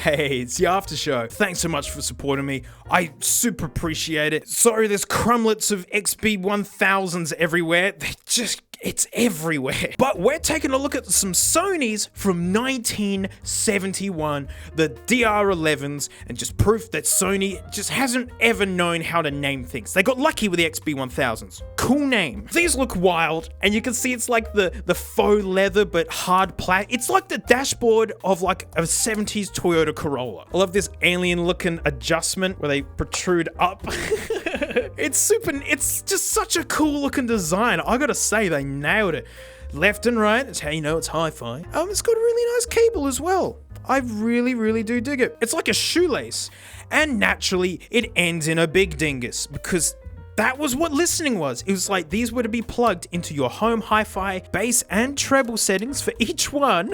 Hey, it's the after show. Thanks so much for supporting me. I super appreciate it. Sorry, there's crumlets of XB1000s everywhere. It's everywhere. But we're taking a look at some Sonys from 1971, the DR-11s, and just proof that Sony just hasn't ever known how to name things. They got lucky with the XB1000s. Cool name. These look wild, and you can see it's like the faux leather, but hard plastic. It's like the dashboard of like a 70s Toyota Corolla. I love this alien-looking adjustment where they protrude up. It's just such a cool looking design. I gotta say, they nailed it. Left and right, that's how you know it's hi-fi. It's got a really nice cable as well. I really do dig it. It's like a shoelace. And naturally, it ends in a big dingus because that was what listening was. It was like these were to be plugged into your home hi-fi, bass and treble settings for each one.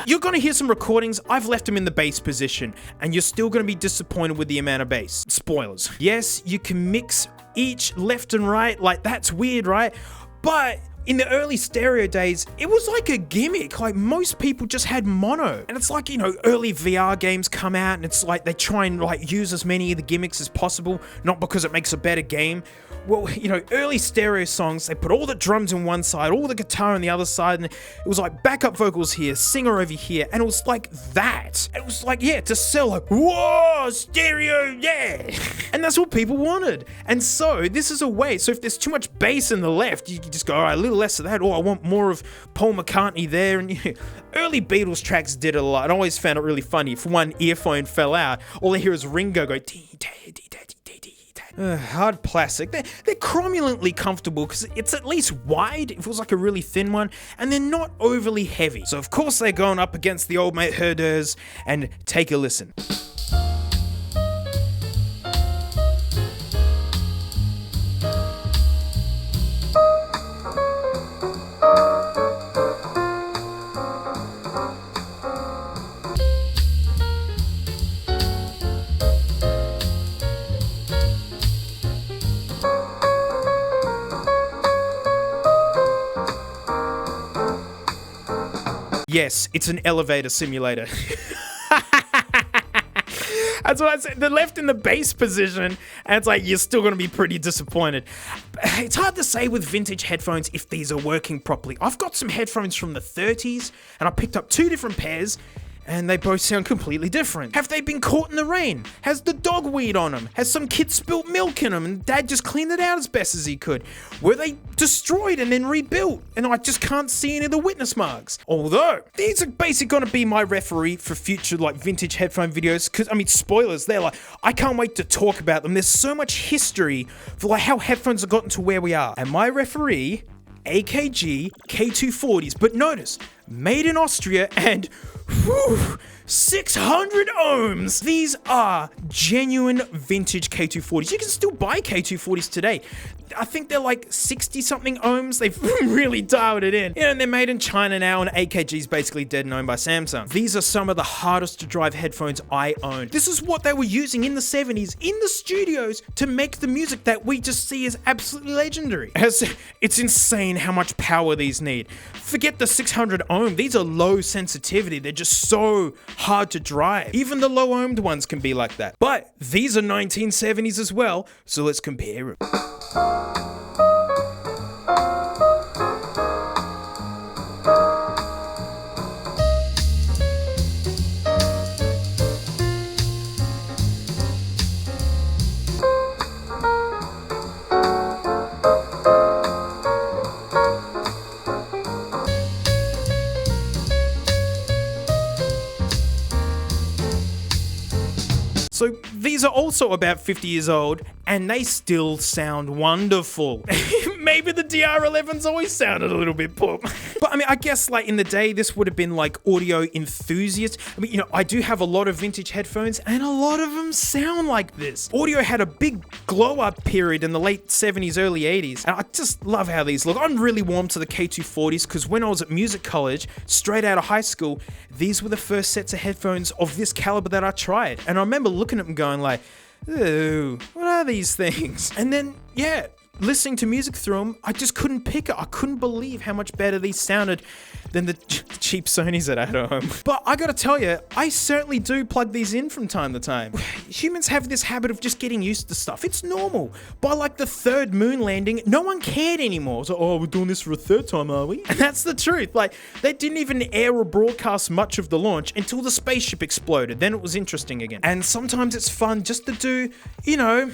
You're gonna hear some recordings. I've left them in the bass position, and you're still gonna be disappointed with the amount of bass. Spoilers. Yes, you can mix each left and right, like that's weird, right? But in the early stereo days, it was like a gimmick. Like most people just had mono. And it's like, you know, early VR games come out and it's like they try and like use as many of the gimmicks as possible, not because it makes a better game. Well, you know, early stereo songs, they put all the drums on one side, all the guitar on the other side, and it was like backup vocals here, singer over here, and it was like that. It was like, yeah, to sell like, whoa, stereo, yeah. And that's what people wanted. And so this is a way. So if there's too much bass in the left, you can just go, all right, a little less of that, or I want more of Paul McCartney there. And early Beatles tracks did it a lot. I always found it really funny. If one earphone fell out, all I hear is Ringo go, dee, dee, dee, dee, dee. Hard plastic. They're cromulently comfortable because it's at least wide. It feels like a really thin one, and they're not overly heavy. So of course they're going up against the old mate Herders, and take a listen. Yes, it's an elevator simulator. That's what I said. The left in the bass position, and it's like you're still going to be pretty disappointed. It's hard to say with vintage headphones if these are working properly. I've got some headphones from the 30s, and I picked up 2 different pairs, and they both sound completely different. Have they been caught in the rain? Has the dog weed on them? Has some kid spilt milk in them and dad just cleaned it out as best as he could? Were they destroyed and then rebuilt? And I just can't see any of the witness marks. Although, these are basically gonna be my referee for future like vintage headphone videos, because I mean, spoilers, they're like, I can't wait to talk about them. There's so much history for like how headphones have gotten to where we are. And my referee, AKG K240s, but notice, made in Austria and 600 ohms. These are genuine vintage K240s. You can still buy K240s today. I think they're like 60 something ohms. They've really dialed it in. And they're made in China now, and AKG's basically dead and owned by Samsung. These are some of the hardest to drive headphones I own. This is what they were using in the 70s in the studios to make the music that we just see as absolutely legendary. It's insane how much power these need. Forget the 600 ohm. These are low sensitivity. They're just so hard to drive. Even the low ohmed ones can be like that. But these are 1970s as well, so let's compare them. So these are also about 50 years old, and they still sound wonderful. Maybe the DR-11s always sounded a little bit poor. But I mean, I guess like in the day, this would have been like audio enthusiasts. I mean, you know, I do have a lot of vintage headphones, and a lot of them sound like this. Audio had a big glow up period in the late 70s, early 80s, and I just love how these look. I'm really warm to the K240s because when I was at music college, straight out of high school, these were the first sets of headphones of this caliber that I tried. And I remember looking at them going like, ooh, what are these things? And then, yeah, listening to music through them, I just couldn't pick it. I couldn't believe how much better these sounded than the cheap Sonys that I had at home. But I gotta tell you, I certainly do plug these in from time to time. Humans have this habit of just getting used to stuff. It's normal. By like the third moon landing, no one cared anymore. So, oh, we're doing this for a third time, are we? And that's the truth. Like, they didn't even air or broadcast much of the launch until the spaceship exploded. Then it was interesting again. And sometimes it's fun just to do, you know,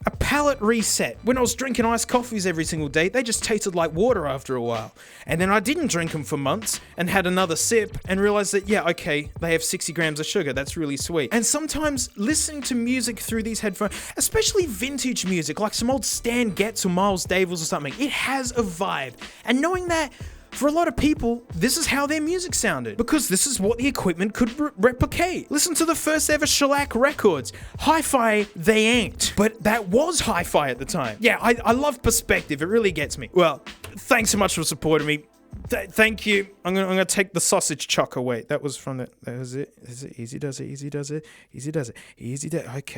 a palate reset. When I was drinking iced coffees every single day, they just tasted like water after a while. And then I didn't drink them for months and had another sip and realized that, yeah, okay, they have 60 grams of sugar. That's really sweet. And sometimes listening to music through these headphones, especially vintage music, like some old Stan Getz or Miles Davis or something, it has a vibe. And knowing that, for a lot of people, this is how their music sounded, because this is what the equipment could replicate. Listen to the first ever shellac records. Hi-fi, they ain't. But that was hi-fi at the time. Yeah, I love perspective. It really gets me. Well, thanks so much for supporting me. Thank you. I'm gonna take the sausage chuck away. That was from the... That was it. Is it easy does it, easy does it, easy does it, easy does it. Okay.